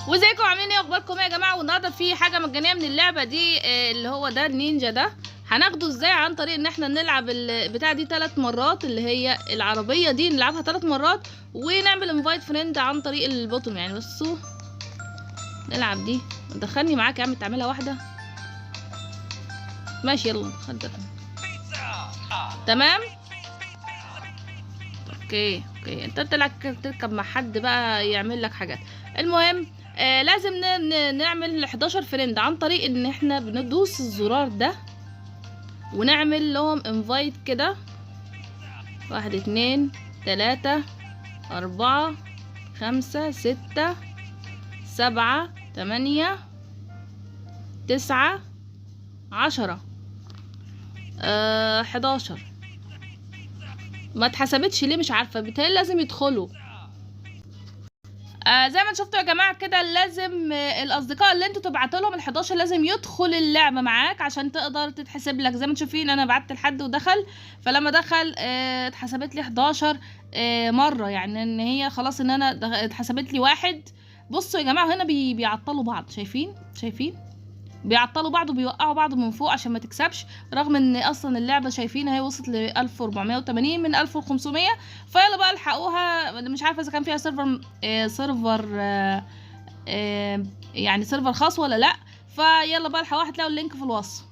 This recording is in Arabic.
وازيكم عاملين ايه؟ اخباركم ايه يا جماعه؟ والنهارده في حاجه مجانيه من اللعبه دي، اللي هو ده النينجا ده. هناخده ازاي؟ عن طريق ان احنا نلعب البتاع دي 3 مرات، اللي هي العربيه دي نلعبها 3 مرات، ونعمل انفايت فريند عن طريق البوتوم. يعني بصوا نلعب دي. دخلني معاك يا عم، تعملها واحده ماشي. يلا خد تمام. اوكي انت تركب مع حد بقى يعمل لك حاجات. المهم لازم نعمل 11 فريند عن طريق ان احنا بندوس الزرار ده ونعمل لهم انفايت كده. 1 2 3 4 5 6 7 8 9 10 11. ما اتحسبتش ليه مش عارفه، بالتالي لازم يدخلوا. زي ما شفتوا يا جماعه كده، لازم الاصدقاء اللي انتوا تبعتوا لهم ال11 لازم يدخل اللعبه معاك عشان تقدر تتحسب لك. زي ما انتوا شايفين انا بعت لحد ودخل، فلما دخل اتحسبت لي 11 مره، يعني ان هي خلاص ان انا اتحسبت لي 1. بصوا يا جماعه هنا بيعطلوا بعض، شايفين بيعطلوا بعض وبيوقعوا بعض من فوق عشان ما تكسبش، رغم ان اصلا اللعبه شايفين هي وصلت ل 1480 من 1500. فيلا بقى الحقوها. مش عارفه اذا كان فيها سيرفر يعني سيرفر خاص ولا لا. فيلا بقى الحقوها، هتلاقوا اللينك في الوصف.